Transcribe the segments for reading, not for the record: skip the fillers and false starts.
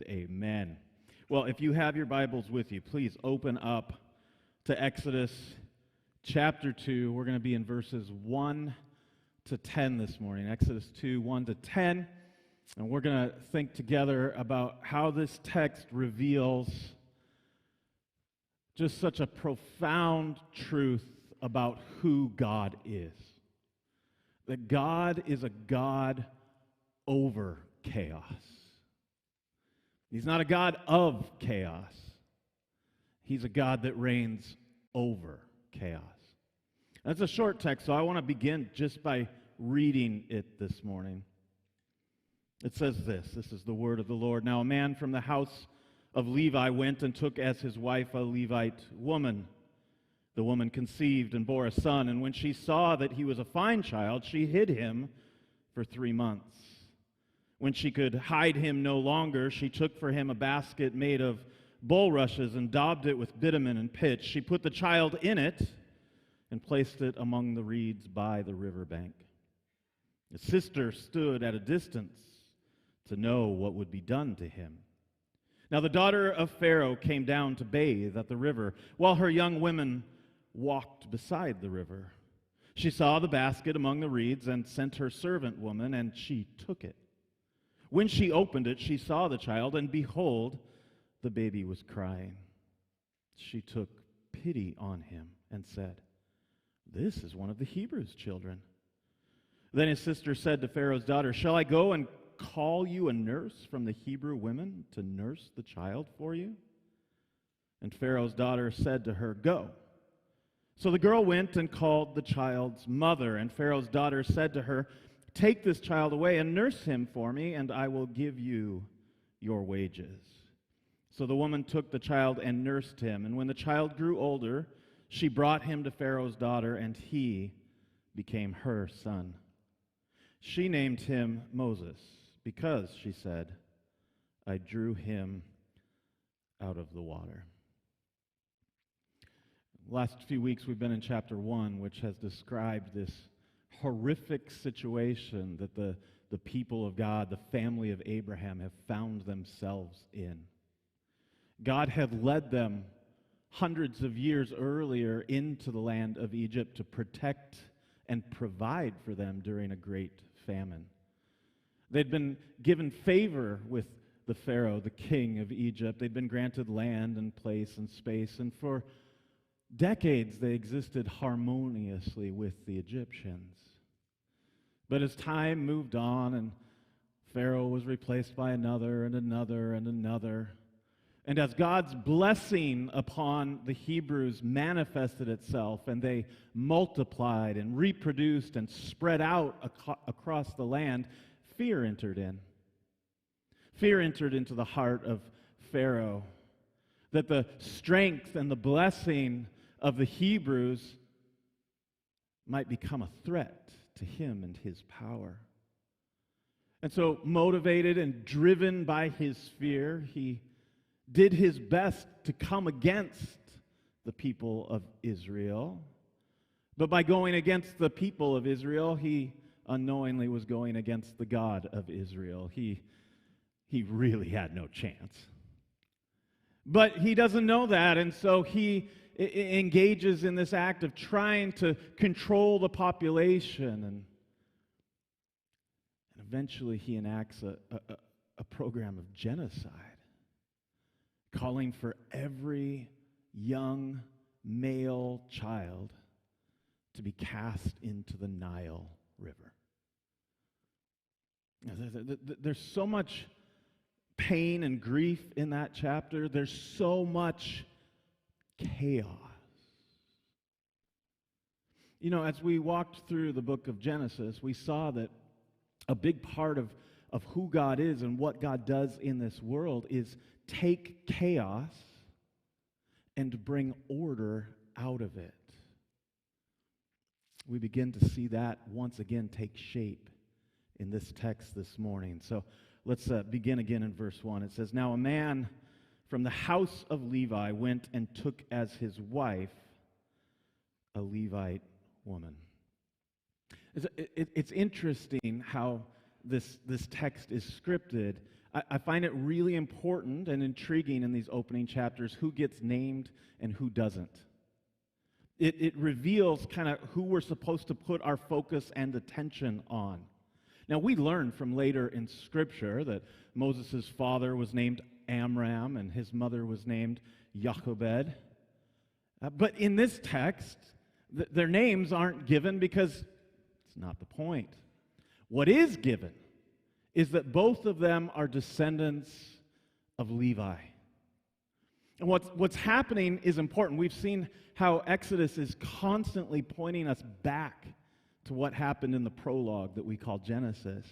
and amen. Well, if you have your Bibles with you, please open up to Exodus chapter 2. We're going to be in verses 1 to 10 this morning. Exodus 2, 1 to 10. And we're going to think together about how this text reveals just such a profound truth about who God is. That God is a God over chaos. He's not a God of chaos. He's a God that reigns over chaos. That's a short text, so I want to begin just by reading it this morning. It says this is the word of the Lord. Now a man from the house of Levi went and took as his wife a Levite woman. The woman conceived and bore a son, and when she saw that he was a fine child, she hid him for 3 months. When she could hide him no longer, she took for him a basket made of bulrushes and daubed it with bitumen and pitch. She put the child in it and placed it among the reeds by the riverbank. His sister stood at a distance to know what would be done to him. Now the daughter of Pharaoh came down to bathe at the river, while her young women walked beside the river. She saw the basket among the reeds and sent her servant woman, and she took it. When she opened it, she saw the child, and behold, the baby was crying. She took pity on him and said, "This is one of the Hebrews' children." Then his sister said to Pharaoh's daughter, "Shall I go and call you a nurse from the Hebrew women to nurse the child for you?" And Pharaoh's daughter said to her, "Go." So the girl went and called the child's mother, and Pharaoh's daughter said to her, "Take this child away and nurse him for me, and I will give you your wages." So the woman took the child and nursed him, and when the child grew older, she brought him to Pharaoh's daughter, and he became her son. She named him Moses, because, she said, I drew him out of the water. The last few weeks we've been in chapter 1, which has described this horrific situation that the people of God, the family of Abraham, have found themselves in. God had led them hundreds of years earlier into the land of Egypt to protect and provide for them during a great famine. They'd been given favor with the Pharaoh, the king of Egypt. They'd been granted land and place and space, and for decades they existed harmoniously with the Egyptians. But as time moved on and Pharaoh was replaced by another and another and another, and as God's blessing upon the Hebrews manifested itself and they multiplied and reproduced and spread out across the land, fear entered in. Fear entered into the heart of Pharaoh that the strength and the blessing of the Hebrews might become a threat to him and his power. And so, motivated and driven by his fear, he did his best to come against the people of Israel. But by going against the people of Israel, he unknowingly was going against the God of Israel. He really had no chance. But he doesn't know that, and so he engages in this act of trying to control the population, and eventually he enacts a program of genocide, calling for every young male child to be cast into the Nile River. There's so much pain and grief in that chapter. There's so much chaos. You know, as we walked through the book of Genesis, we saw that a big part of who God is and what God does in this world is take chaos and bring order out of it. We begin to see that once again take shape in this text this morning. So let's begin again in verse 1. It says, "Now a man from the house of Levi went and took as his wife a Levite woman." It's interesting how this text is scripted. I find it really important and intriguing in these opening chapters who gets named and who doesn't. It reveals kind of who we're supposed to put our focus and attention on. Now, we learn from later in Scripture that Moses' father was named Amram and his mother was named Jochebed. But in this text, their names aren't given because it's not the point. What is given is that both of them are descendants of Levi. And what's happening is important. We've seen how Exodus is constantly pointing us back to what happened in the prologue that we call Genesis.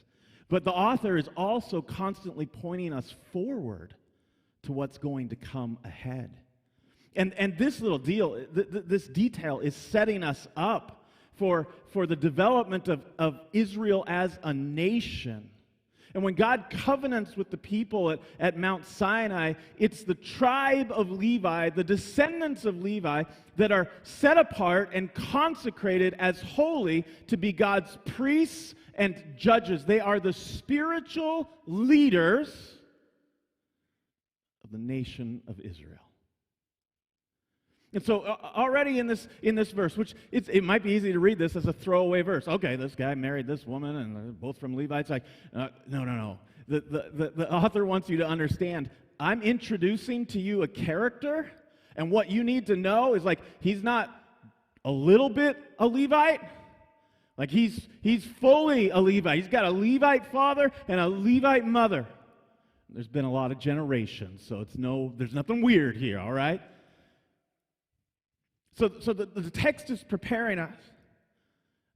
But the author is also constantly pointing us forward to what's going to come ahead. And this little deal, this detail is setting us up for the development of Israel as a nation. And when God covenants with the people at Mount Sinai, it's the tribe of Levi, the descendants of Levi, that are set apart and consecrated as holy to be God's priests and judges. They are the spiritual leaders of the nation of Israel. And so already in this verse, which it might be easy to read this as a throwaway verse. Okay, this guy married this woman, and they're both from Levi. It's like, no. The author wants you to understand, I'm introducing to you a character, and what you need to know is like, he's not a little bit a Levite. Like he's fully a Levite. He's got a Levite father and a Levite mother. There's been a lot of generations, so there's nothing weird here, all right? So the text is preparing us.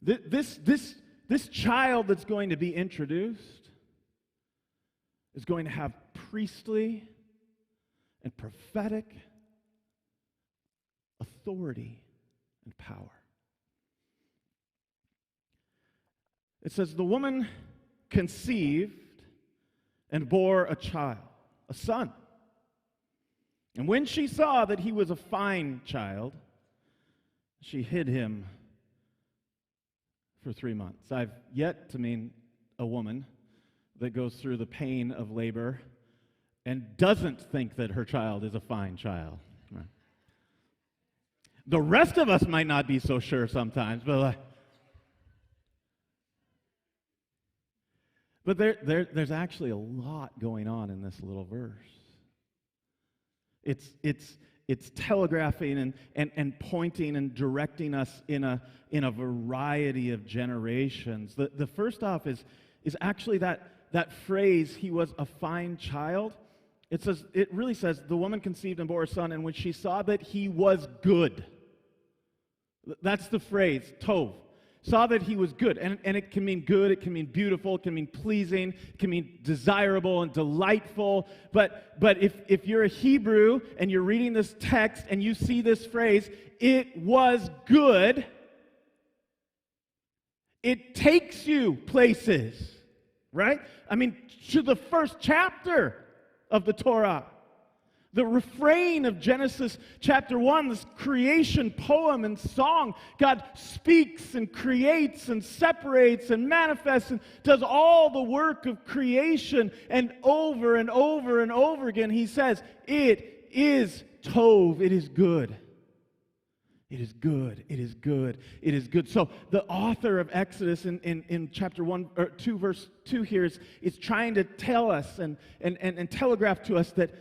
This child that's going to be introduced is going to have priestly and prophetic authority and power. It says, the woman conceived and bore a child, a son. And when she saw that he was a fine child, she hid him for 3 months. I've yet to meet a woman that goes through the pain of labor and doesn't think that her child is a fine child. Right? The rest of us might not be so sure sometimes, but there's actually a lot going on in this little verse. It's telegraphing and pointing and directing us in a variety of generations. The first off is actually that phrase, he was a fine child. It really says, the woman conceived and bore a son, and when she saw that he was good. That's the phrase, tov. Saw that he was good. And it can mean good, it can mean beautiful, it can mean pleasing, it can mean desirable and delightful. But if you're a Hebrew and you're reading this text and you see this phrase, it was good, it takes you places, right? I mean, to the first chapter of the Torah. The refrain of Genesis chapter 1, this creation poem and song, God speaks and creates and separates and manifests and does all the work of creation, and over and over and over again he says, it is tov, it is good. It is good, it is good, it is good. So the author of Exodus in chapter 1 or 2 verse 2 here is trying to tell us and telegraph to us that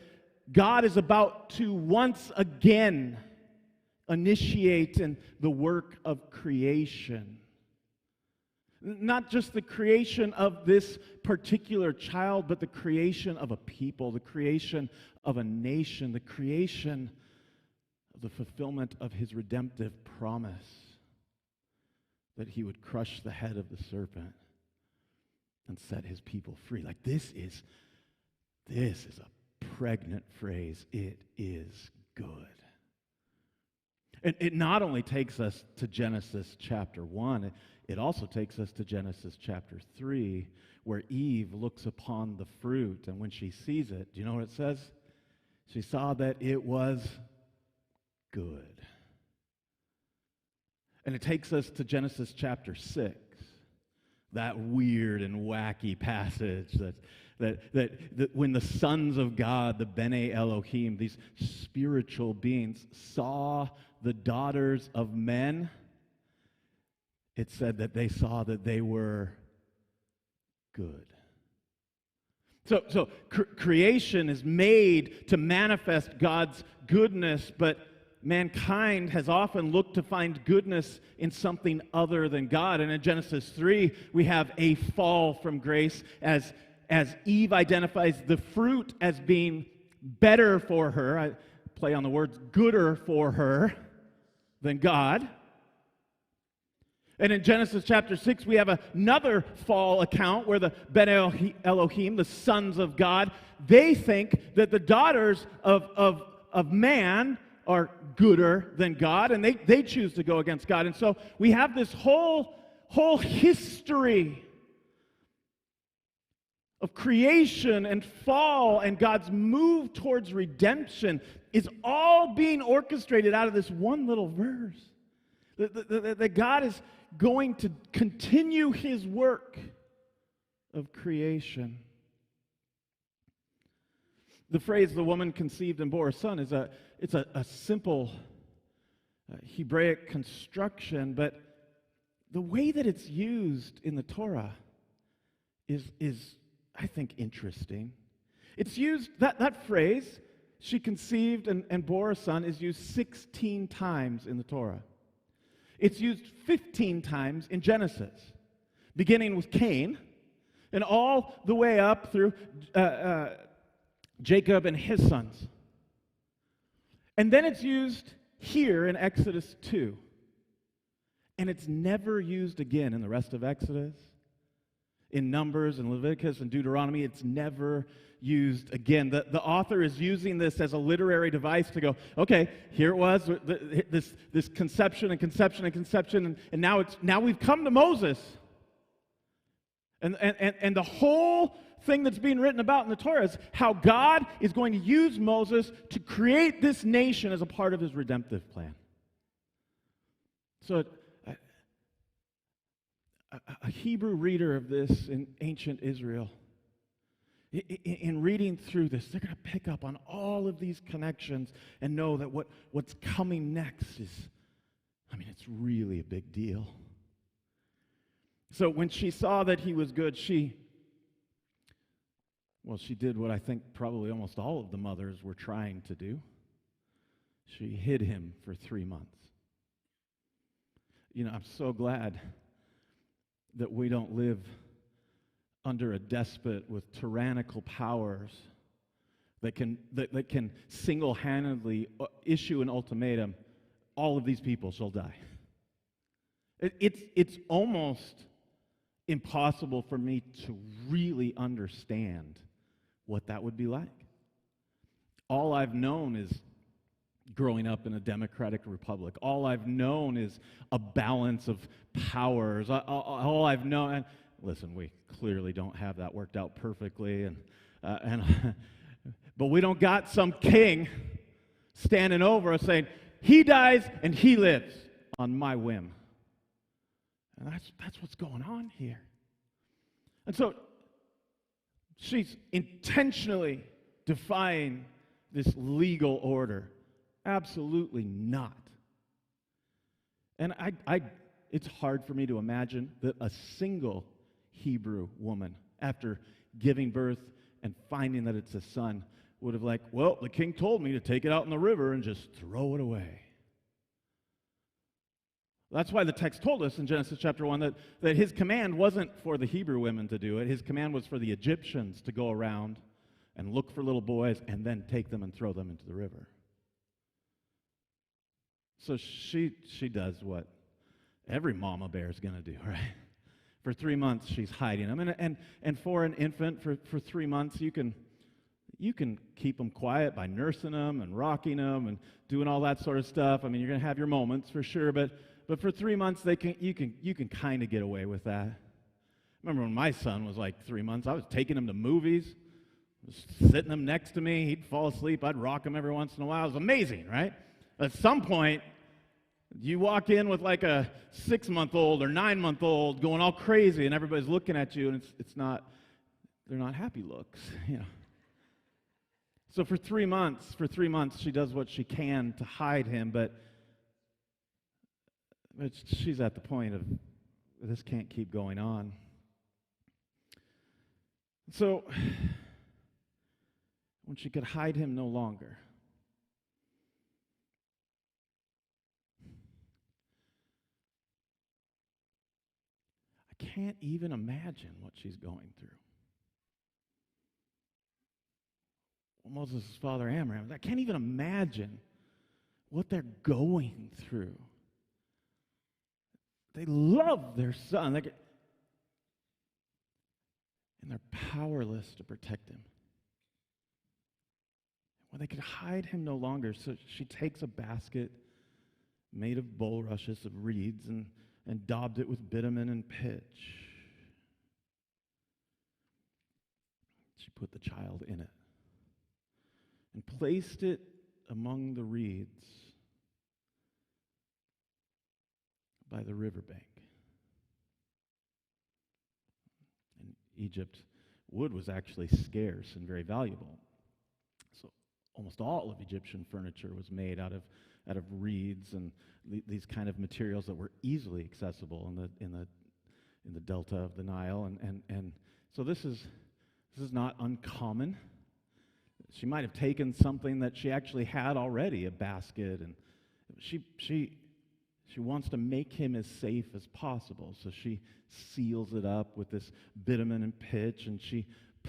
God is about to once again initiate in the work of creation. Not just the creation of this particular child, but the creation of a people, the creation of a nation, the creation of the fulfillment of his redemptive promise that he would crush the head of the serpent and set his people free. Like this is a pregnant phrase. It is good. It not only takes us to Genesis chapter 1, it also takes us to Genesis chapter 3, where Eve looks upon the fruit, and when she sees it, do you know what it says? She saw that it was good. And it takes us to Genesis chapter 6, that weird and wacky passage that when the sons of God, the Bene Elohim, these spiritual beings, saw the daughters of men, it said that they saw that they were good. So creation is made to manifest God's goodness, but mankind has often looked to find goodness in something other than God. And in Genesis 3, we have a fall from grace as Eve identifies the fruit as being better for her. I play on the words, gooder for her than God. And in Genesis chapter 6, we have another fall account where the Bene Elohim, the sons of God, they think that the daughters of man are gooder than God, and they choose to go against God. And so we have this whole history of creation and fall and God's move towards redemption is all being orchestrated out of this one little verse. That God is going to continue his work of creation. The phrase, the woman conceived and bore a son, it's a simple Hebraic construction, but the way that it's used in the Torah is I think, interesting. It's used, that phrase, she conceived and bore a son, is used 16 times in the Torah. It's used 15 times in Genesis, beginning with Cain, and all the way up through Jacob and his sons. And then it's used here in Exodus 2. And it's never used again in the rest of Exodus. In Numbers and Leviticus and Deuteronomy, it's never used again. The author is using this as a literary device to go, okay, here it was, this conception and conception and conception, and now we've come to Moses. And the whole thing that's being written about in the Torah is how God is going to use Moses to create this nation as a part of his redemptive plan. So a Hebrew reader of this in ancient Israel, in reading through this, they're going to pick up on all of these connections and know that what's coming next is, it's really a big deal. So when she saw that he was good, she did what I think probably almost all of the mothers were trying to do. She hid him for 3 months. I'm so glad that we don't live under a despot with tyrannical powers that can single-handedly issue an ultimatum. All of these people shall die. It's almost impossible for me to really understand what that would be like. All I've known is growing up in a democratic republic. All I've known is a balance of powers. All I've known, and listen, we clearly don't have that worked out perfectly, but we don't got some king standing over us saying, he dies and he lives on my whim. And that's what's going on here. And so she's intentionally defying this legal order. Absolutely not. And it's hard for me to imagine that a single Hebrew woman, after giving birth and finding that it's a son, would have the king told me to take it out in the river and just throw it away. That's why the text told us in Genesis chapter 1 that his command wasn't for the Hebrew women to do it. His command was for the Egyptians to go around and look for little boys and then take them and throw them into the river. So she does what every mama bear is going to do, right? For 3 months, she's hiding them. And for an infant, for 3 months, you can keep them quiet by nursing them and rocking them and doing all that sort of stuff. You're going to have your moments for sure, but for 3 months, you can kind of get away with that. I remember when my son was 3 months, I was taking him to movies, sitting him next to me. He'd fall asleep. I'd rock him every once in a while. It was amazing, right? At some point, You walk in with like a 6-month-old or 9-month-old going all crazy, and everybody's looking at you, and it's not, they're not happy looks, you know. So for 3 months, she does what she can to hide him, but she's at the point of this can't keep going on. So when she could hide him no longer, I can't even imagine what she's going through. Well, Moses' father Amram, I can't even imagine what they're going through. They love their son, and they're powerless to protect him. Well, they could hide him no longer, so she takes a basket made of bulrushes of reeds and daubed it with bitumen and pitch. She put the child in it and placed it among the reeds by the riverbank. In Egypt, wood was actually scarce and very valuable. So almost all of Egyptian furniture was made out of reeds and these kind of materials that were easily accessible in the delta of the Nile. And so this is not uncommon. She might have taken something that she actually had already, a basket, and she wants to make him as safe as possible. So she seals it up with this bitumen and pitch, and she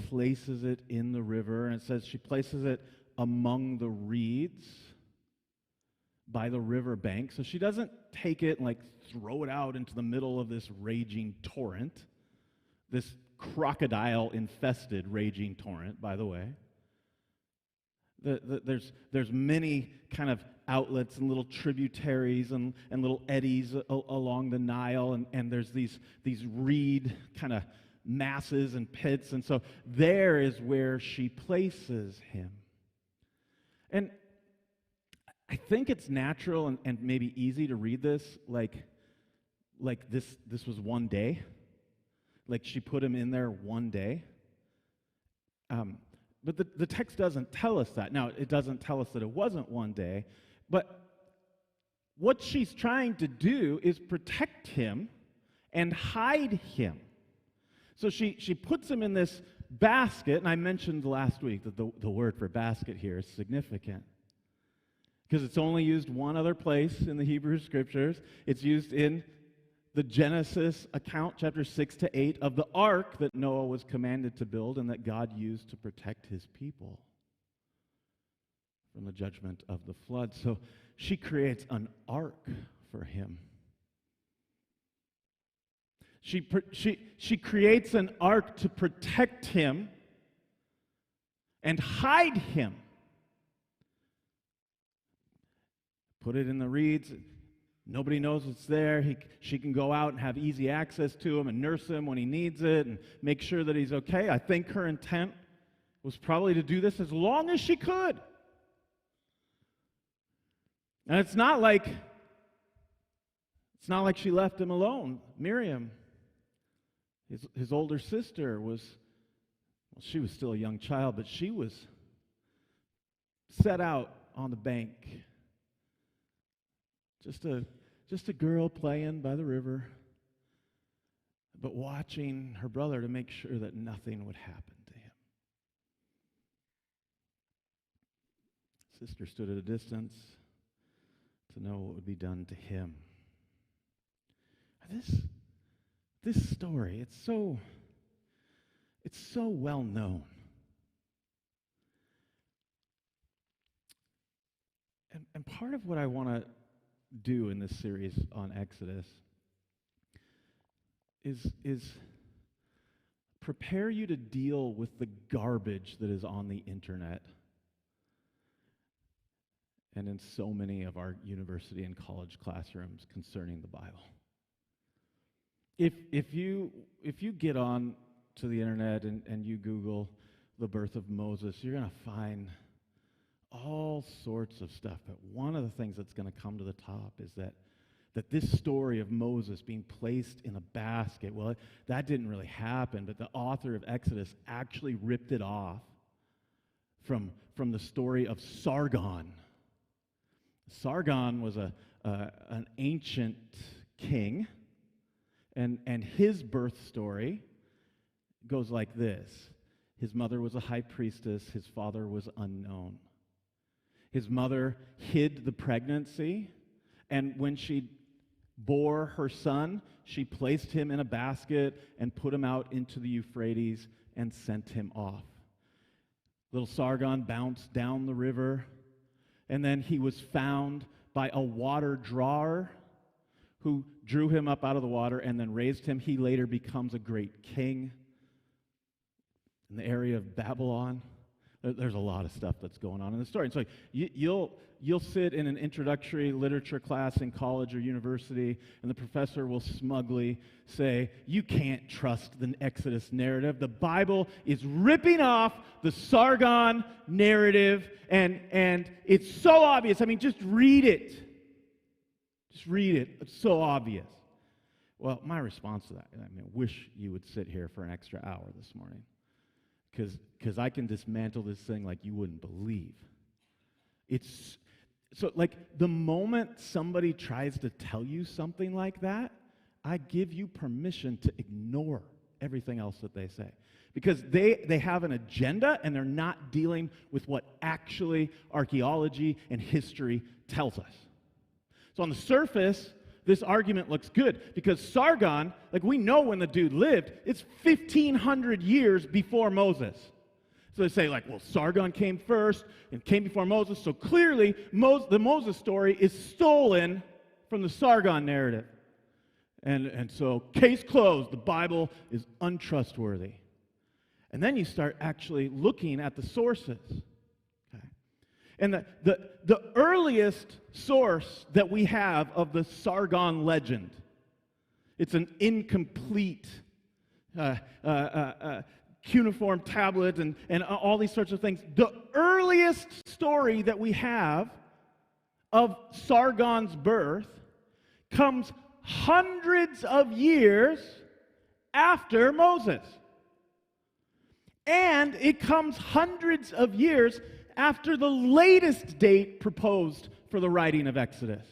places it in the river. And it says she places it among the reeds by the river bank. So she doesn't take it and like throw it out into the middle of this raging torrent, this crocodile-infested raging torrent, by the way. There's many kind of outlets and little tributaries and little eddies along the Nile, and there's these reed kind of masses and pits, and so there is where she places him. And I think it's natural and maybe easy to read this like this was one day, like she put him in there one day. But the text doesn't tell us that. Now, it doesn't tell us that it wasn't one day, but what she's trying to do is protect him and hide him. So she puts him in this basket, and I mentioned last week that the word for basket here is significant because it's only used one other place in the Hebrew Scriptures. It's used in the Genesis account, chapter 6 to 8, of the ark that Noah was commanded to build and that God used to protect his people from the judgment of the flood. So she creates an ark for him. She creates an ark to protect him and hide him. Put it in the reeds. Nobody knows it's there. She can go out and have easy access to him and nurse him when he needs it and make sure that he's okay. I think her intent was probably to do this as long as she could. And it's not like she left him alone. Miriam, his older sister, she was still a young child, but she was set out on the bank. Just a girl playing by the river, but watching her brother to make sure that nothing would happen to him. Sister stood at a distance to know what would be done to him. This story, it's so well known. And part of what I want to do in this series on Exodus is prepare you to deal with the garbage that is on the internet and in so many of our university and college classrooms concerning the Bible. If you get on to the internet and you Google the birth of Moses, you're going to find all sorts of stuff. But one of the things that's going to come to the top is that that this story of Moses being placed in a basket, well, that didn't really happen, but the author of Exodus actually ripped it off from the story of Sargon. Sargon was an ancient king, and his birth story goes like this. His mother was a high priestess. His father was unknown. His mother hid the pregnancy, and when she bore her son, she placed him in a basket and put him out into the Euphrates and sent him off. Little Sargon bounced down the river, and then he was found by a water drawer who drew him up out of the water and then raised him. He later becomes a great king in the area of Babylon. There's a lot of stuff that's going on in the story. And so you'll sit in an introductory literature class in college or university, and the professor will smugly say, you can't trust the Exodus narrative. The Bible is ripping off the Sargon narrative, and it's so obvious. I mean, just read it. Just read it. It's so obvious. Well, my response to that, I mean, I wish you would sit here for an extra hour this morning, because I can dismantle this thing like you wouldn't believe. It's so, like, the moment somebody tries to tell you something like that, I give you permission to ignore everything else that they say. Because they have an agenda, and they're not dealing with what actually archaeology and history tells us. So on the surface, this argument looks good, because Sargon, like, we know when the dude lived, it's 1,500 years before Moses. So they say, like, well, Sargon came first and came before Moses, so clearly the Moses story is stolen from the Sargon narrative. And so, case closed, the Bible is untrustworthy. And then you start actually looking at the sources. Okay? And the earliest source that we have of the Sargon legend, it's an incomplete cuneiform tablet and all these sorts of things. The earliest story that we have of Sargon's birth comes hundreds of years after Moses. And it comes hundreds of years after the latest date proposed for the writing of Exodus.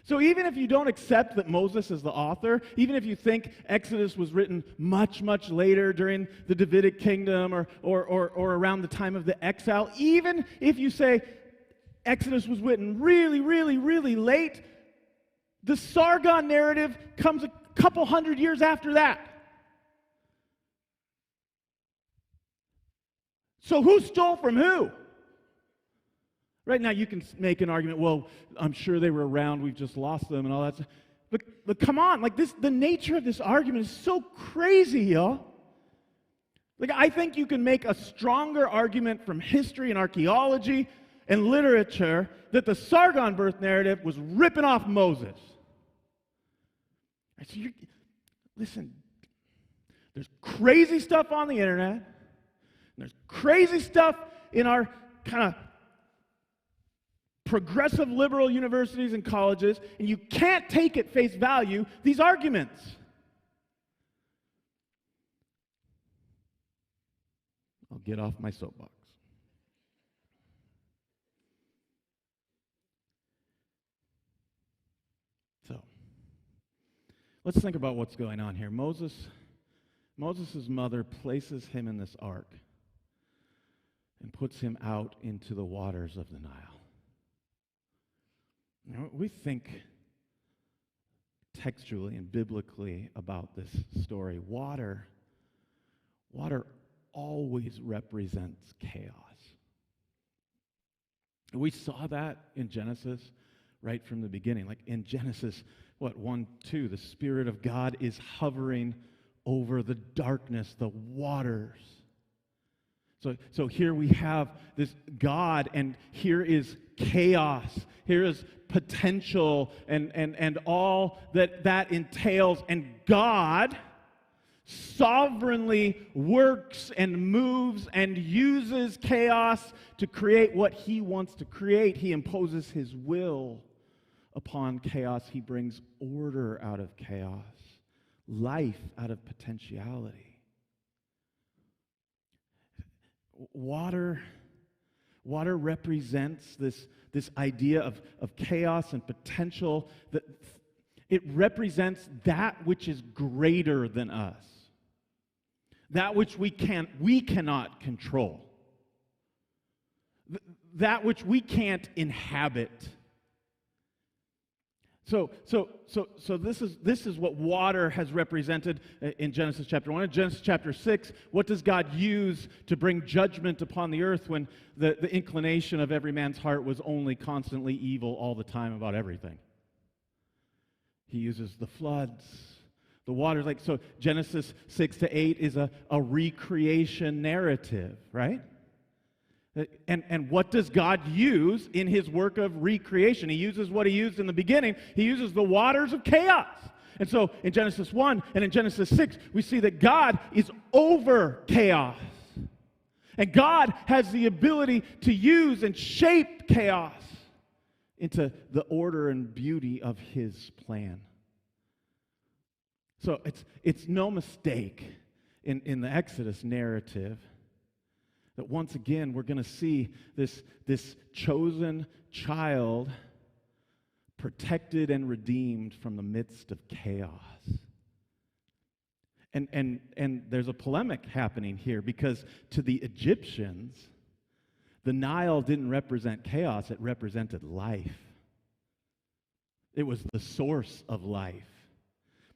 So even if you don't accept that Moses is the author, even if you think Exodus was written much, much later during the Davidic kingdom or around the time of the exile, even if you say Exodus was written really, really, really late, the Sargon narrative comes a couple hundred years after that. So who stole from who? Right now, you can make an argument, well, I'm sure they were around, we've just lost them and all that stuff. But come on, like, the nature of this argument is so crazy, y'all. Like, I think you can make a stronger argument from history and archaeology and literature that the Sargon birth narrative was ripping off Moses. Right, so listen, there's crazy stuff on the internet, and there's crazy stuff in our kind of progressive liberal universities and colleges, and you can't take at face value these arguments. I'll get off my soapbox. So, let's think about what's going on here. Moses' mother places him in this ark and puts him out into the waters of the Nile. You know, we think textually and biblically about this story. Water always represents chaos. We saw that in Genesis right from the beginning. Like in Genesis, 1:2, the Spirit of God is hovering over the darkness, the waters. So here we have this God, and here is chaos. Here is potential and all that entails. And God sovereignly works and moves and uses chaos to create what He wants to create. He imposes His will upon chaos, he brings order out of chaos, life out of potentiality. Water represents this idea of chaos and potential. That it represents that which is greater than us, that which we cannot control, that which we can't inhabit. So this is what water has represented in Genesis chapter 1. In Genesis chapter 6, what does God use to bring judgment upon the earth when the inclination of every man's heart was only constantly evil all the time about everything? He uses the floods. The waters, so Genesis 6 to 8 is a recreation narrative, right? And what does God use in his work of recreation? He uses what he used in the beginning. He uses the waters of chaos. And so in Genesis 1 and in Genesis 6, we see that God is over chaos. And God has the ability to use and shape chaos into the order and beauty of his plan. So it's no mistake in the Exodus narrative that once again we're going to see this chosen child protected and redeemed from the midst of chaos. And there's a polemic happening here, because to the Egyptians, the Nile didn't represent chaos, it represented life. It was the source of life.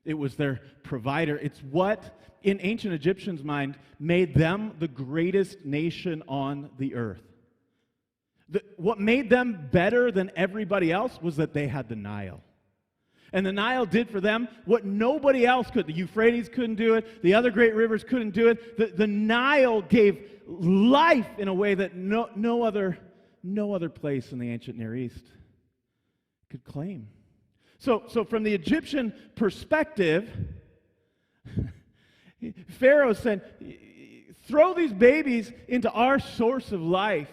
It was their provider. It's what, in ancient Egyptians' mind, made them the greatest nation on the earth. What made them better than everybody else was that they had the Nile. And the Nile did for them what nobody else could. The Euphrates couldn't do it. The other great rivers couldn't do it. The Nile gave life in a way that no other place in the ancient Near East could claim. So from the Egyptian perspective, Pharaoh said, throw these babies into our source of life.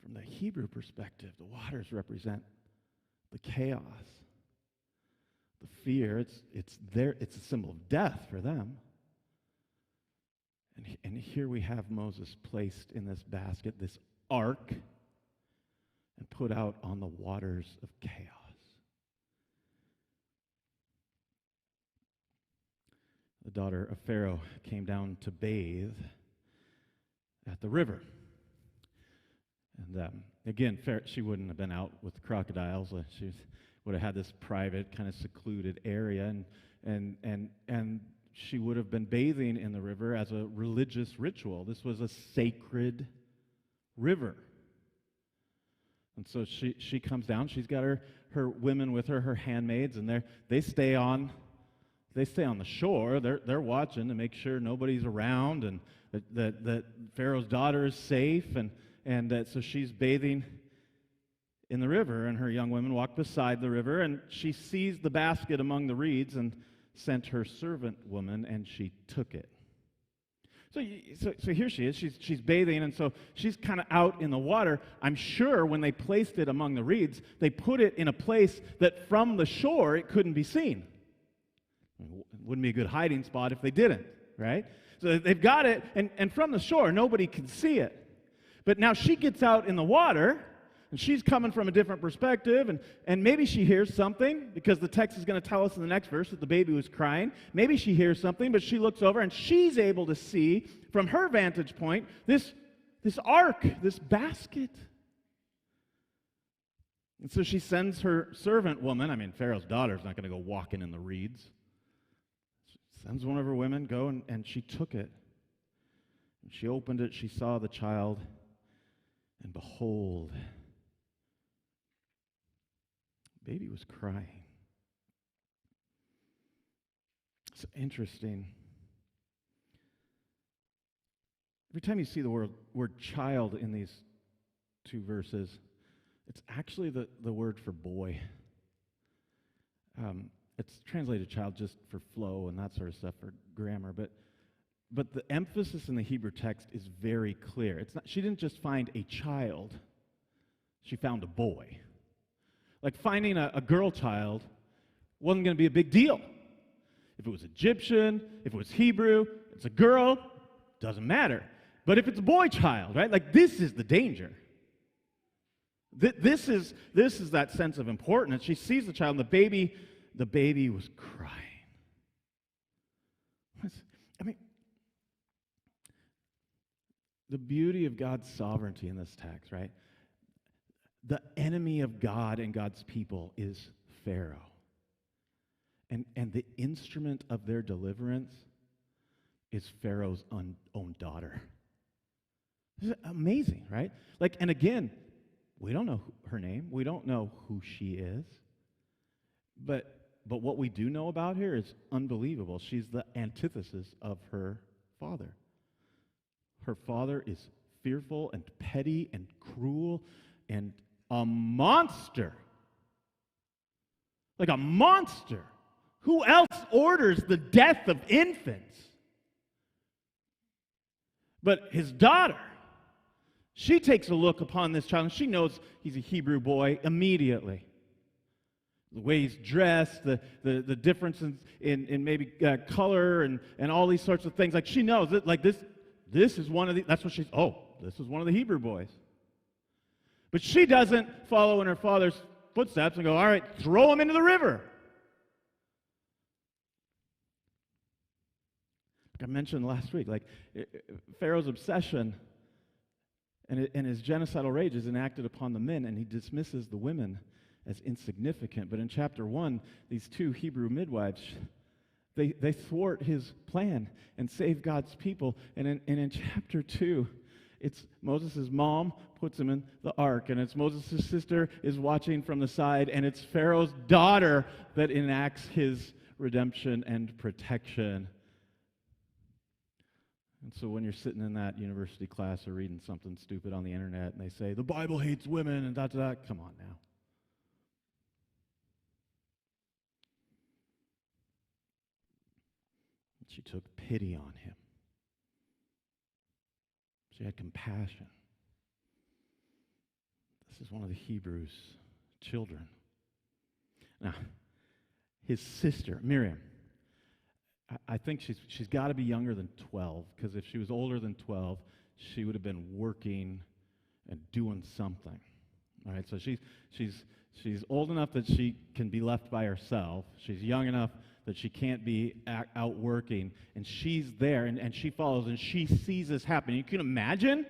From the Hebrew perspective, the waters represent the chaos, the fear. It's a symbol of death for them. And here we have Moses placed in this basket, this ark, and put out on the waters of chaos. The daughter of Pharaoh came down to bathe at the river. And again, she wouldn't have been out with the crocodiles. She would have had this private, kind of secluded area, and she would have been bathing in the river as a religious ritual. This was a sacred river. And so she comes down. She's got her women with her handmaids, and they stay on the shore. They're watching to make sure nobody's around, and that Pharaoh's daughter is safe, and so she's bathing in the river, and her young women walk beside the river, and she sees the basket among the reeds and sent her servant woman, and she took it. So here she is. She's bathing, and so she's kind of out in the water. I'm sure when they placed it among the reeds, they put it in a place that from the shore it couldn't be seen. It wouldn't be a good hiding spot if they didn't, right? So they've got it, and from the shore nobody can see it. But now she gets out in the water, and she's coming from a different perspective, and maybe she hears something, because the text is going to tell us in the next verse that the baby was crying. Maybe she hears something, but she looks over, and she's able to see, from her vantage point, this ark, this basket. And so she sends her servant woman. Pharaoh's daughter's not going to go walking in the reeds. She sends one of her women, go, and she took it. And she opened it, she saw the child, and behold, baby was crying. It's interesting. Every time you see the word child in these two verses, it's actually the word for boy. It's translated child just for flow and that sort of stuff, for grammar, but the emphasis in the Hebrew text is very clear. It's not, she didn't just find a child. She found a boy. Like finding a girl child wasn't going to be a big deal. If it was Egyptian, if it was Hebrew, it's a girl, doesn't matter. But if it's a boy child, right? Like this is the danger. This is that sense of importance. She sees the child, and the baby was crying. I mean, the beauty of God's sovereignty in this text, right? The enemy of God and God's people is Pharaoh. And the instrument of their deliverance is Pharaoh's own daughter. This is amazing, right? Like, and again, we don't know her name. We don't know who she is. But what we do know about her is unbelievable. She's the antithesis of her father. Her father is fearful and petty and cruel and a monster. Like a monster. Who else orders the death of infants? But his daughter, she takes a look upon this child, and she knows he's a Hebrew boy immediately. The way he's dressed, the difference in maybe color and all these sorts of things. Like she knows that like this is one of the, that's what she's, this is one of the Hebrew boys. But she doesn't follow in her father's footsteps and go, all right, throw him into the river. Like I mentioned last week, like Pharaoh's obsession and his genocidal rage is enacted upon the men, and he dismisses the women as insignificant. But in chapter 1, these two Hebrew midwives, they thwart his plan and save God's people. And in chapter 2, it's Moses' mom puts him in the ark, and it's Moses' sister is watching from the side, and it's Pharaoh's daughter that enacts his redemption and protection. And so when you're sitting in that university class or reading something stupid on the internet, and they say, the Bible hates women, and da-da-da, come on now. She took pity on him. She had compassion. This is one of the Hebrews' children. Now, his sister, Miriam, I think she's got to be younger than 12, because if she was older than 12, she would have been working and doing something. All right, so she's old enough that she can be left by herself. She's young enough that she can't be out working, and she's there, and she follows, and she sees this happen. You can imagine,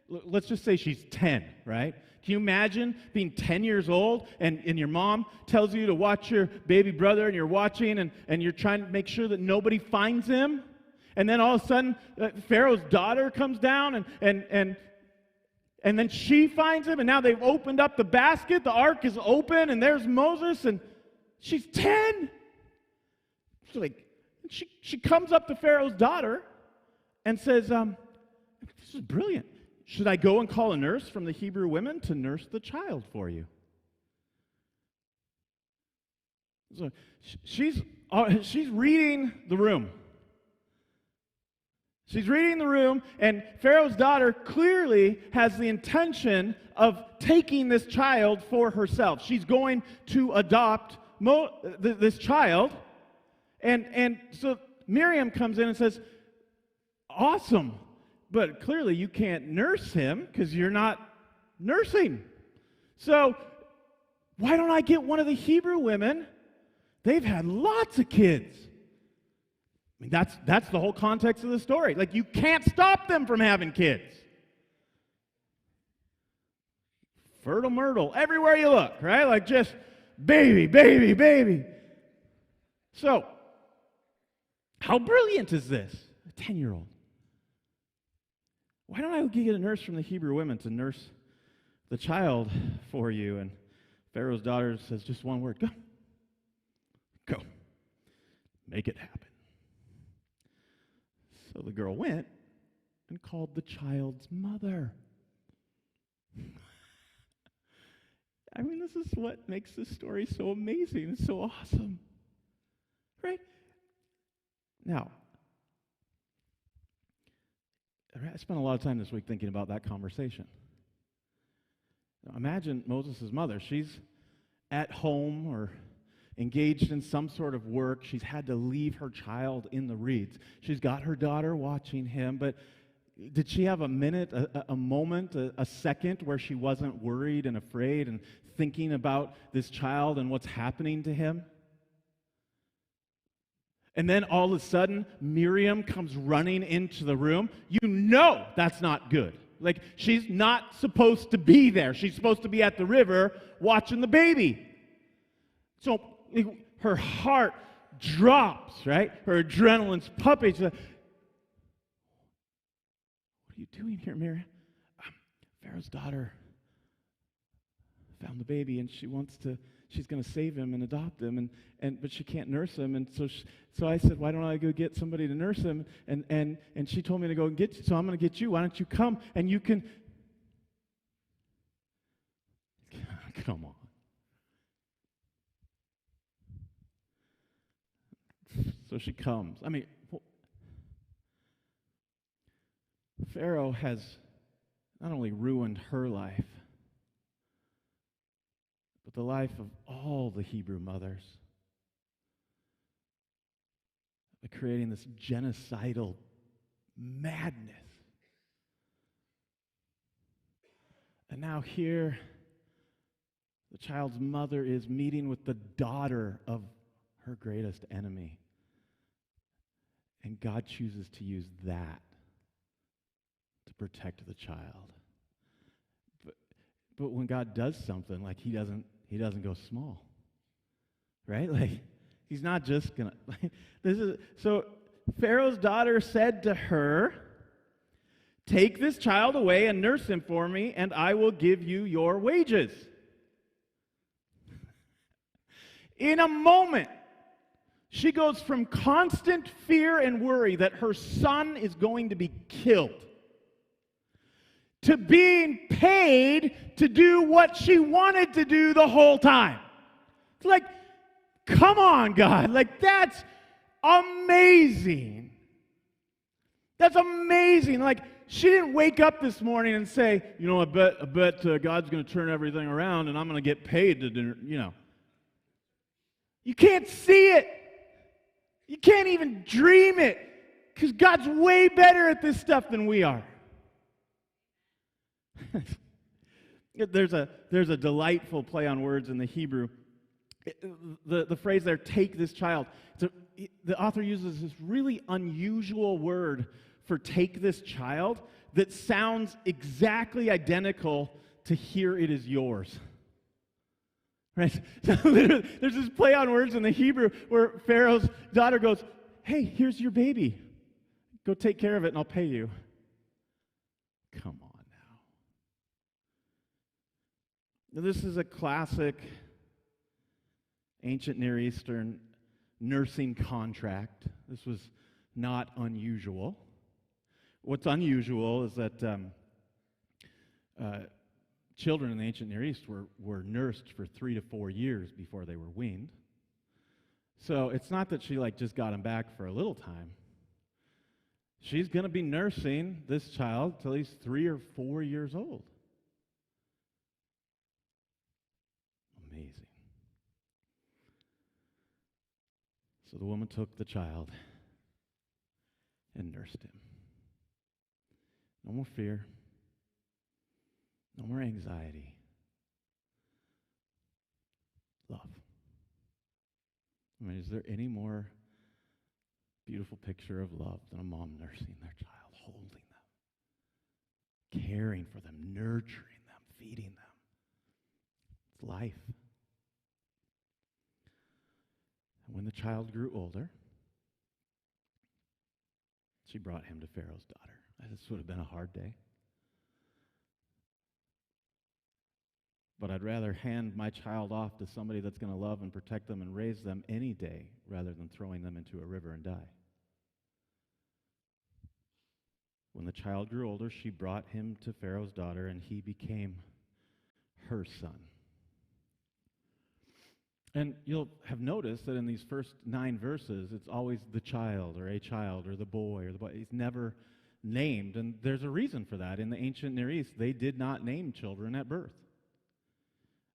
let's just say she's 10, right? Can you imagine being 10 years old, and your mom tells you to watch your baby brother, and you're watching, and you're trying to make sure that nobody finds him, and then all of a sudden, Pharaoh's daughter comes down, and then she finds him, and now they've opened up the basket, the ark is open, and there's Moses, and she's 10. So like, she comes up to Pharaoh's daughter and says, this is brilliant. Should I go and call a nurse from the Hebrew women to nurse the child for you? So she's reading the room. She's reading the room, and Pharaoh's daughter clearly has the intention of taking this child for herself. She's going to adopt this child. And so Miriam comes in and says, awesome, but clearly you can't nurse him because you're not nursing. So why don't I get one of the Hebrew women? They've had lots of kids. I mean, that's the whole context of the story. Like, you can't stop them from having kids. Fertile myrtle everywhere you look, right? Like just baby, baby, baby. So, how brilliant is this? A 10-year-old. Why don't I get a nurse from the Hebrew women to nurse the child for you? And Pharaoh's daughter says just one word, go. Go. Make it happen. So the girl went and called the child's mother. I mean, this is what makes this story so amazing and so awesome. Right? Now, I spent a lot of time this week thinking about that conversation. Imagine Moses' mother. She's at home or engaged in some sort of work. She's had to leave her child in the reeds. She's got her daughter watching him, but did she have a minute, a moment, a second where she wasn't worried and afraid and thinking about this child and what's happening to him? And then all of a sudden, Miriam comes running into the room. You know that's not good. Like, she's not supposed to be there. She's supposed to be at the river watching the baby. So her heart drops, right? Her adrenaline's pumping. She's like, what are you doing here, Miriam? Pharaoh's daughter found the baby, and she's going to save him and adopt him, but she can't nurse him, and so I said, why don't I go get somebody to nurse him? And she told me to go and get you, so I'm going to get you. Why don't you come and you can? Come on. So she comes. I mean, Pharaoh has not only ruined her life, but the life of all the Hebrew mothers by creating this genocidal madness. And now here, the child's mother is meeting with the daughter of her greatest enemy. And God chooses to use that to protect the child. But when God does something, like he doesn't go small. Right? Like, he's not just gonna so Pharaoh's daughter said to her, take this child away and nurse him for me, and I will give you your wages. In a moment, she goes from constant fear and worry that her son is going to be killed to being paid to do what she wanted to do the whole time. It's like, come on, God. Like, that's amazing. That's amazing. Like, she didn't wake up this morning and say, I bet God's going to turn everything around and I'm going to get paid to do, You can't see it. You can't even dream it, because God's way better at this stuff than we are. There's a delightful play on words in the Hebrew. The phrase there, take this child. The author uses this really unusual word for take this child that sounds exactly identical to here it is yours. Right? So there's this play on words in the Hebrew where Pharaoh's daughter goes, hey, here's your baby. Go take care of it and I'll pay you. Come on now. This is a classic ancient Near Eastern nursing contract. This was not unusual. What's unusual is that children in the ancient Near East were nursed for 3 to 4 years before they were weaned. So it's not that she just got him back for a little time. She's going to be nursing this child till he's 3 or 4 years old. Amazing. So the woman took the child and nursed him. No more fear. No more anxiety. Love. I mean, is there any more beautiful picture of love than a mom nursing their child, holding them, caring for them, nurturing them, feeding them? It's life. And when the child grew older, she brought him to Pharaoh's daughter. This would have been a hard day. But I'd rather hand my child off to somebody that's going to love and protect them and raise them any day rather than throwing them into a river and die. When the child grew older, she brought him to Pharaoh's daughter, and he became her son. And you'll have noticed that in these first 9 verses, it's always the child or the boy or the boy. He's never named, and there's a reason for that. In the ancient Near East, they did not name children at birth.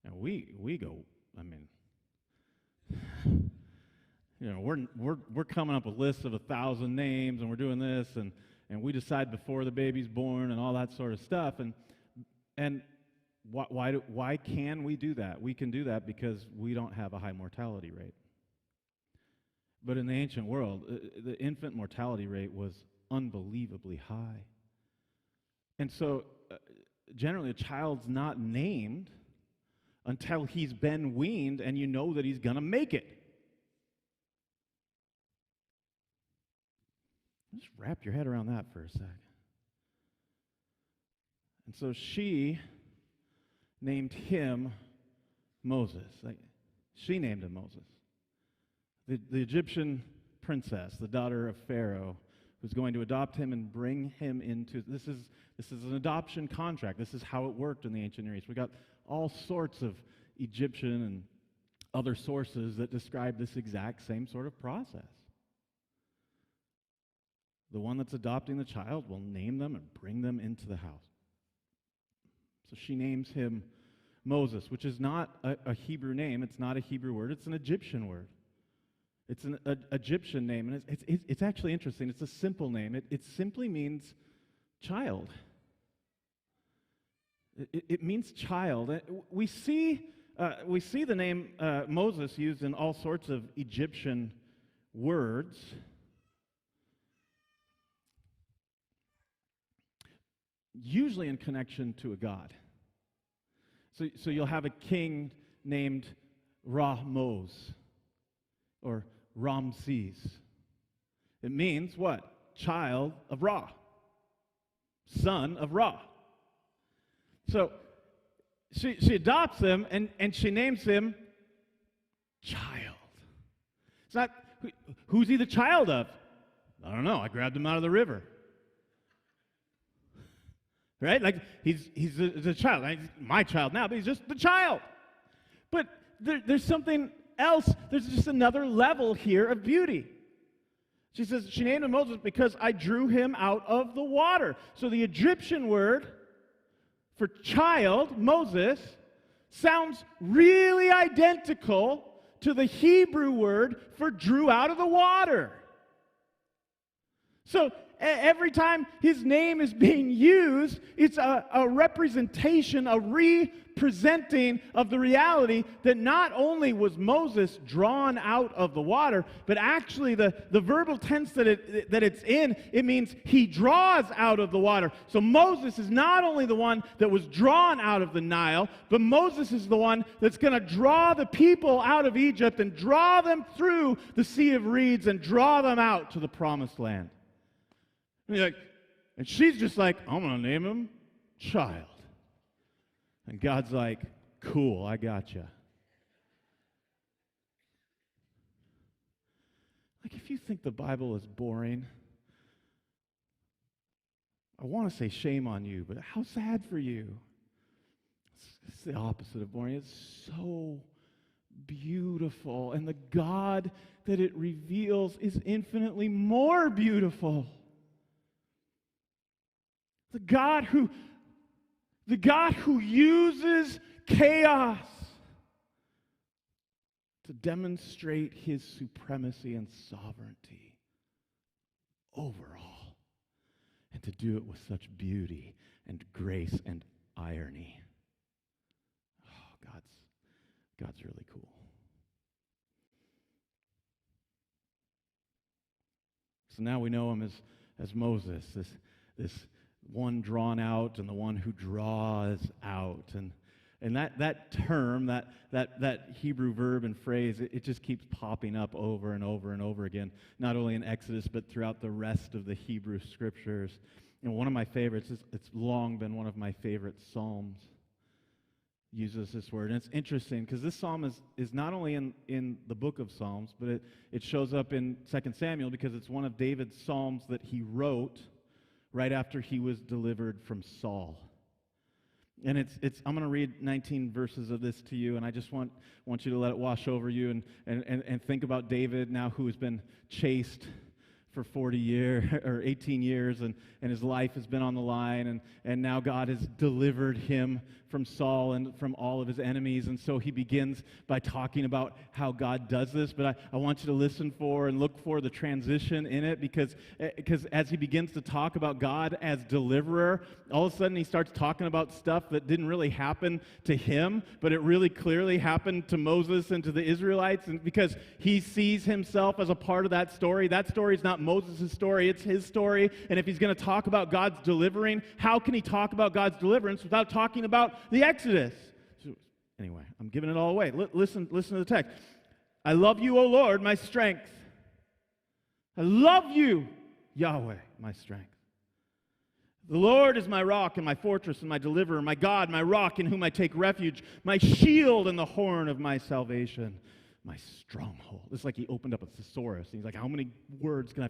And we go, I mean, we're coming up with lists of 1,000 names, and we're doing this, and we decide before the baby's born and all that sort of stuff. And why can we do that? We can do that because we don't have a high mortality rate. But in the ancient world, the infant mortality rate was unbelievably high. And so generally a child's not named until he's been weaned and you know that he's going to make it. Just wrap your head around that for a sec. And so she named him Moses. She named him Moses. The Egyptian princess, the daughter of Pharaoh, who's going to adopt him and bring him into, this is an adoption contract. This is how it worked in the ancient Near East. We got all sorts of Egyptian and other sources that describe this exact same sort of process. The one that's adopting the child will name them and bring them into the house. So she names him Moses, which is not a Hebrew name. It's not a Hebrew word. It's an Egyptian word. It's an Egyptian name, and it's actually interesting. It's a simple name. It simply means child. It means child. We see the name Moses used in all sorts of Egyptian words. Usually in connection to a god. So you'll have a king named Ra-Mos or Ramses. It means what? Child of Ra. Son of Ra. So she adopts him and she names him child. It's not, who's he the child of? I don't know. I grabbed him out of the river. Right? Like, he's a child. He's my child now, but he's just the child. But there's something else. There's just another level here of beauty. She says, she named him Moses because I drew him out of the water. So the Egyptian word for child, Moses, sounds really identical to the Hebrew word for drew out of the water. So every time his name is being used, it's a representation, a representing of the reality that not only was Moses drawn out of the water, but actually the verbal tense that it's in, it means he draws out of the water. So Moses is not only the one that was drawn out of the Nile, but Moses is the one that's going to draw the people out of Egypt and draw them through the Sea of Reeds and draw them out to the Promised Land. And she's just like, I'm going to name him child. And God's like, cool, I got you. Like, if you think the Bible is boring, I want to say shame on you, but how sad for you. It's the opposite of boring. It's so beautiful. And the God that it reveals is infinitely more beautiful. The God who uses chaos to demonstrate his supremacy and sovereignty over all, and to do it with such beauty and grace and irony. Oh, God's really cool. So now we know him as Moses, this one drawn out and the one who draws out. And that term, that Hebrew verb and phrase, it just keeps popping up over and over and over again, not only in Exodus, but throughout the rest of the Hebrew Scriptures. And one of my favorites, it's long been one of my favorite psalms, uses this word. And it's interesting because this psalm is not only in the book of Psalms, but it shows up in 2 Samuel because it's one of David's psalms that he wrote right after he was delivered from Saul. And I'm going to read 19 verses of this to you, and I just want you to let it wash over you and think about David now, who has been chased for 40 years or 18 years, and his life has been on the line, and now God has delivered him from Saul and from all of his enemies. And so he begins by talking about how God does this. But I want you to listen for and look for the transition in it, because as he begins to talk about God as deliverer, all of a sudden he starts talking about stuff that didn't really happen to him, but it really clearly happened to Moses and to the Israelites. And because he sees himself as a part of that story is not Moses' story, it's his story. And if he's going to talk about God's delivering, how can he talk about God's deliverance without talking about the Exodus? So, anyway, I'm giving it all away. Listen to the text. I love you, O Lord, my strength. I love you, Yahweh, my strength. The Lord is my rock and my fortress and my deliverer, my God, my rock in whom I take refuge, my shield and the horn of my salvation, my stronghold. It's like he opened up a thesaurus. And he's like, how many words can I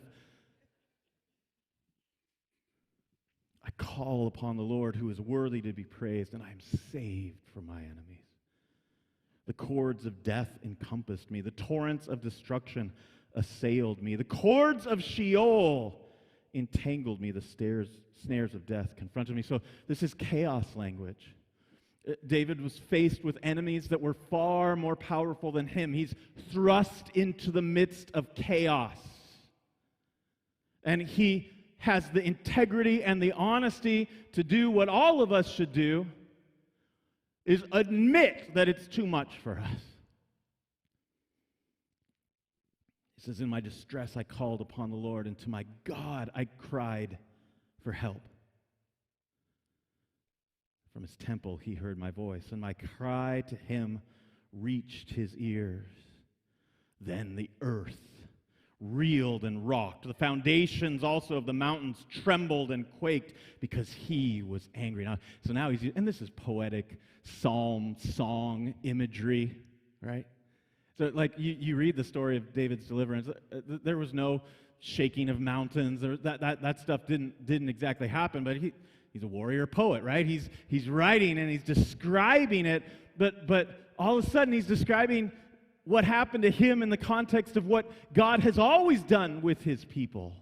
call upon the Lord who is worthy to be praised, and I am saved from my enemies. The cords of death encompassed me. The torrents of destruction assailed me. The cords of Sheol entangled me. The snares of death confronted me. So this is chaos language. David was faced with enemies that were far more powerful than him. He's thrust into the midst of chaos. And he has the integrity and the honesty to do what all of us should do, is admit that it's too much for us. He says, in my distress I called upon the Lord, and to my God I cried for help. From his temple he heard my voice, and my cry to him reached his ears. Then the earth reeled and rocked. The foundations also of the mountains trembled and quaked because he was angry. Now he's, and this is poetic psalm, song imagery, right? So like you read the story of David's deliverance, there was no shaking of mountains. That stuff didn't exactly happen, but he's a warrior poet, right? He's writing and he's describing it, but all of a sudden he's describing what happened to him in the context of what God has always done with his people.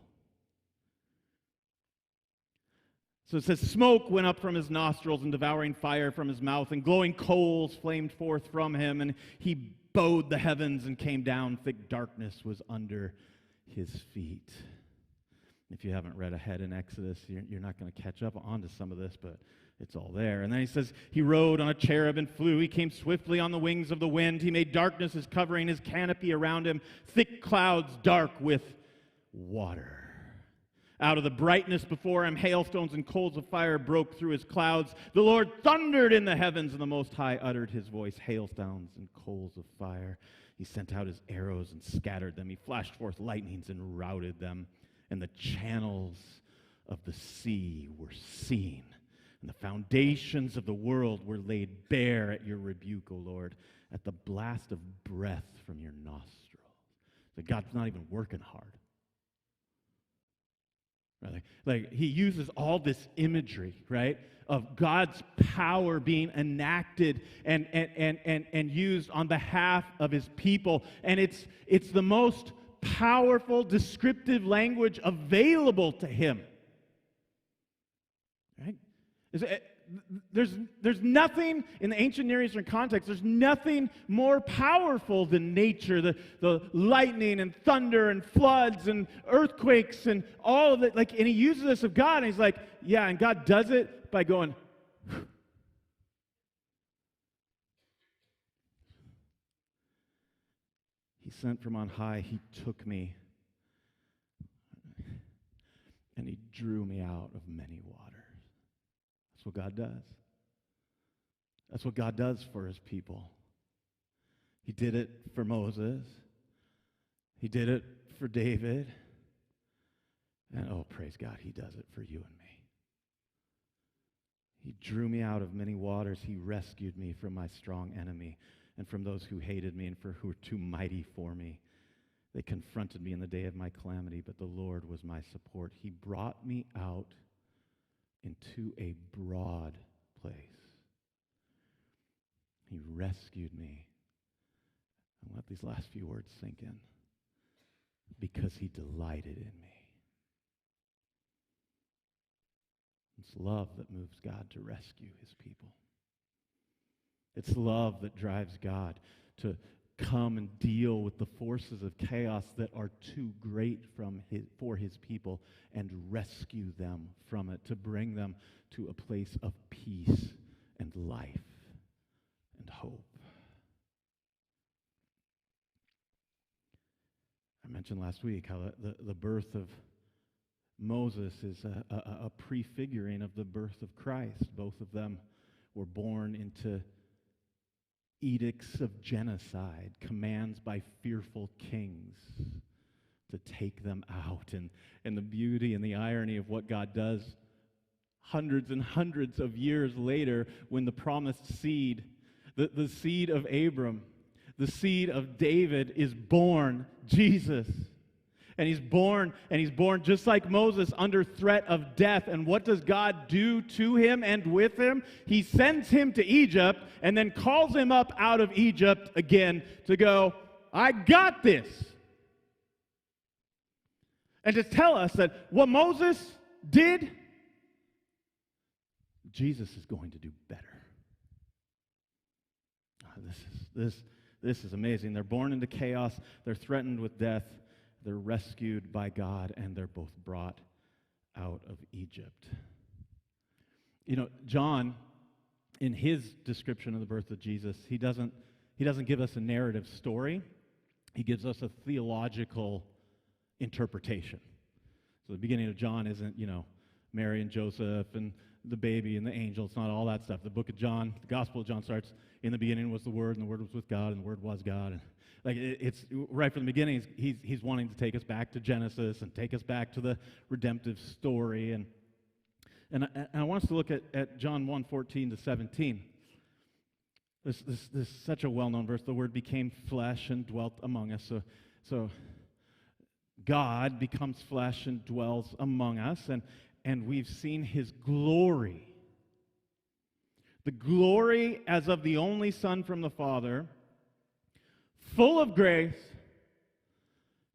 So it says, smoke went up from his nostrils and devouring fire from his mouth, and glowing coals flamed forth from him, and he bowed the heavens and came down. Thick darkness was under his feet. If you haven't read ahead in Exodus, you're not going to catch up onto some of this, but it's all there. And then he says, he rode on a cherub and flew. He came swiftly on the wings of the wind. He made darkness his covering, his canopy around him, thick clouds dark with water. Out of the brightness before him, hailstones and coals of fire broke through his clouds. The Lord thundered in the heavens, and the Most High uttered his voice, hailstones and coals of fire. He sent out his arrows and scattered them. He flashed forth lightnings and routed them. And the channels of the sea were seen, and the foundations of the world were laid bare at your rebuke, O Lord, at the blast of breath from your nostrils. So God's not even working hard. Right? Like he uses all this imagery, right, of God's power being enacted and used on behalf of his people. And it's the most powerful, descriptive language available to him. Right? There's nothing in the ancient Near Eastern context, there's nothing more powerful than nature, the lightning and thunder and floods and earthquakes and all of it. Like, and he uses this of God, and he's like, yeah, and God does it by going, He sent from on high, he took me, and he drew me out of many waters. That's what God does. That's what God does for his people. He did it for Moses. He did it for David. And oh, praise God, he does it for you and me. He drew me out of many waters. He rescued me from my strong enemy and from those who hated me and who were too mighty for me. They confronted me in the day of my calamity, but the Lord was my support. He brought me out into a broad place. He rescued me. And let these last few words sink in. Because he delighted in me. It's love that moves God to rescue his people. It's love that drives God to come and deal with the forces of chaos that are too great for his people and rescue them from it, to bring them to a place of peace and life and hope. I mentioned last week how the birth of Moses is a prefiguring of the birth of Christ. Both of them were born into edicts of genocide, commands by fearful kings to take them out. And the beauty and the irony of what God does hundreds and hundreds of years later, when the promised seed, the seed of Abram, the seed of David is born, Jesus. And he's born just like Moses under threat of death. And what does God do to him and with him? He sends him to Egypt and then calls him up out of Egypt again to go, I got this. And to tell us that what Moses did, Jesus is going to do better. This is amazing. They're born into chaos. They're threatened with death. They're rescued by God, and they're both brought out of Egypt. You know, John, in his description of the birth of Jesus, he doesn't give us a narrative story. He gives us a theological interpretation. So the beginning of John isn't, Mary and Joseph and the baby and the angel. It's not all that stuff. The book of John, the Gospel of John starts, in the beginning was the Word, and the Word was with God, and the Word was God. And it's right from the beginning, he's wanting to take us back to Genesis and take us back to the redemptive story. And I want us to look at John 1:14-17. This is such a well-known verse. The Word became flesh and dwelt among us. So God becomes flesh and dwells among us, and we've seen his glory. The glory as of the only Son from the Father, full of grace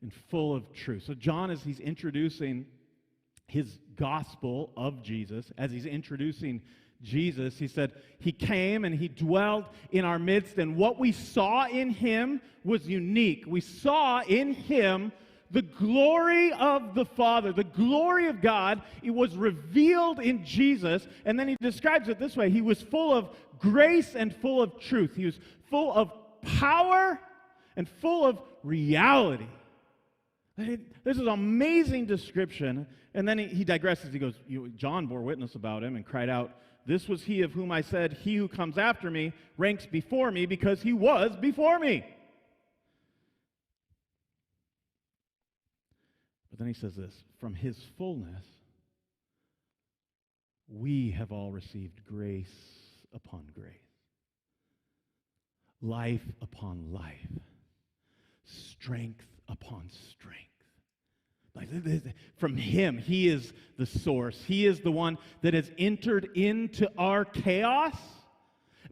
and full of truth. So John, as he's introducing his gospel of Jesus, as he's introducing Jesus, he said, he came and he dwelled in our midst, and what we saw in him was unique. We saw in him the glory of the Father, the glory of God. It was revealed in Jesus, and then he describes it this way. He was full of grace and full of truth. He was full of power and full of reality. This is an amazing description. And then he digresses. He goes, John bore witness about him and cried out, this was he of whom I said, he who comes after me ranks before me because he was before me. But then he says this, from his fullness, we have all received grace upon grace, life upon life, strength upon strength. From him, he is the source. He is the one that has entered into our chaos.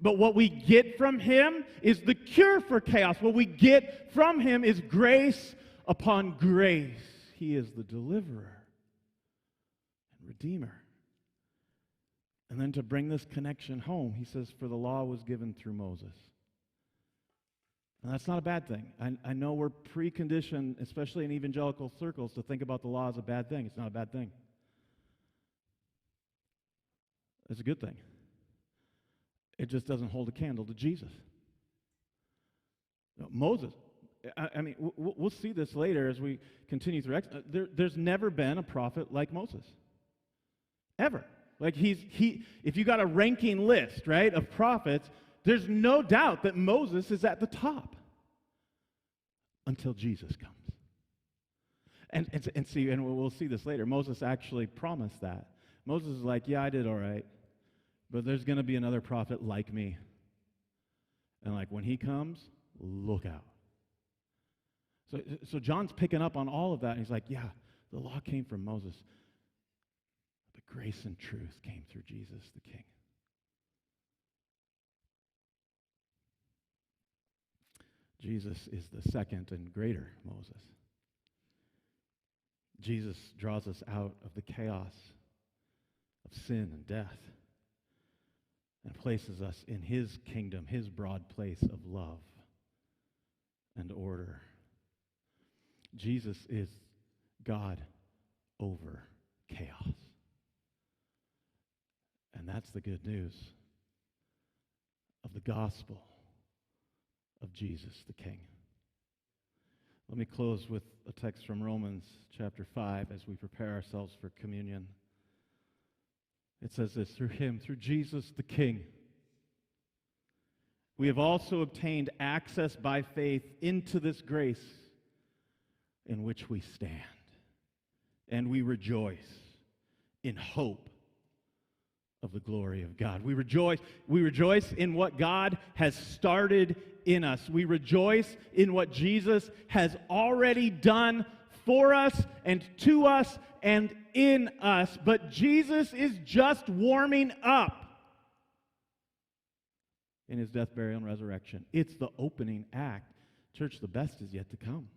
But what we get from him is the cure for chaos. What we get from him is grace upon grace. He is the deliverer and redeemer. And then to bring this connection home, he says, for the law was given through Moses. And that's not a bad thing. I know we're preconditioned, especially in evangelical circles, to think about the law as a bad thing. It's not a bad thing. It's a good thing. It just doesn't hold a candle to Jesus. No, Moses, I mean, we'll see this later as we continue through Exodus. There's never been a prophet like Moses. Ever. Like if you got a ranking list, right, of prophets, there's no doubt that Moses is at the top until Jesus comes. And we'll see this later. Moses actually promised that. Moses is like, yeah, I did all right, but there's going to be another prophet like me. And like when he comes, look out. So John's picking up on all of that, and he's like, yeah, the law came from Moses, but grace and truth came through Jesus the King. Jesus is the second and greater Moses. Jesus draws us out of the chaos of sin and death. and places us in his kingdom, his broad place of love and order. Jesus is God over chaos. And that's the good news of the gospel of Jesus the King. Let me close with a text from Romans chapter 5 as we prepare ourselves for communion. It says this, through him, through Jesus the King, we have also obtained access by faith into this grace in which we stand. And we rejoice in hope of the glory of God. We rejoice in what God has started in us. We rejoice in what Jesus has already done for us and to us and in us. But Jesus is just warming up in his death, burial, and resurrection. It's the opening act. Church, the best is yet to come.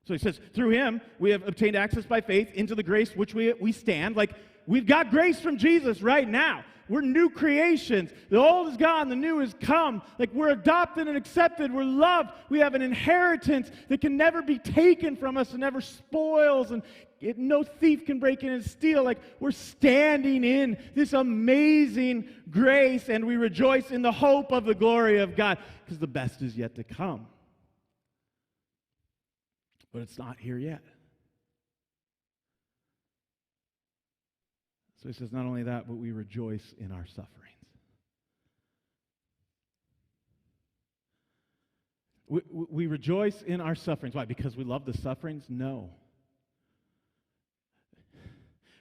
So he says, through him, we have obtained access by faith into the grace which we stand. Like, we've got grace from Jesus right now. We're new creations. The old is gone, the new has come. Like, we're adopted and accepted. We're loved. We have an inheritance that can never be taken from us and never spoils, and no thief can break in and steal. Like, we're standing in this amazing grace, and we rejoice in the hope of the glory of God, because the best is yet to come. But it's not here yet. So he says, not only that, but we rejoice in our sufferings. We rejoice in our sufferings. Why? Because we love the sufferings? No.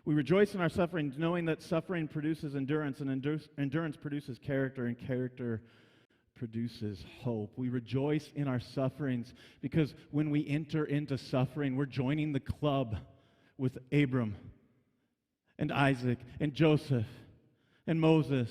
We rejoice in our sufferings, knowing that suffering produces endurance, and endurance produces character, and character produces hope. We rejoice in our sufferings because when we enter into suffering, we're joining the club with Abram and Isaac and Joseph and Moses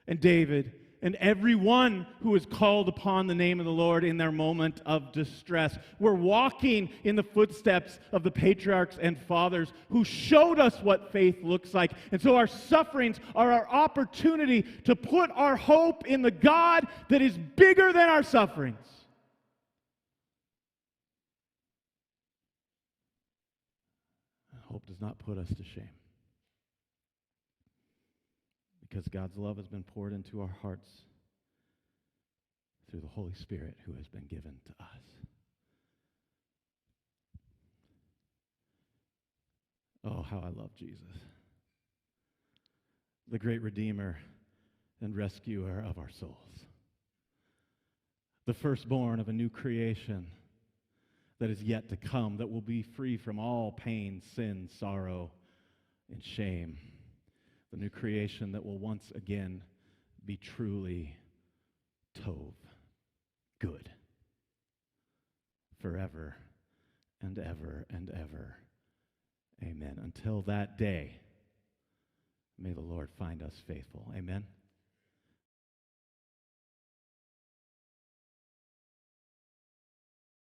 and David and everyone who is called upon the name of the Lord in their moment of distress. We're walking in the footsteps of the patriarchs and fathers who showed us what faith looks like. And so our sufferings are our opportunity to put our hope in the God that is bigger than our sufferings. Hope does not put us to shame, because God's love has been poured into our hearts through the Holy Spirit who has been given to us. Oh, how I love Jesus, the great Redeemer and rescuer of our souls, the firstborn of a new creation that is yet to come, that will be free from all pain, sin, sorrow, and shame. The new creation that will once again be truly tov, good, forever and ever and ever. Amen. Until that day, may the Lord find us faithful. Amen.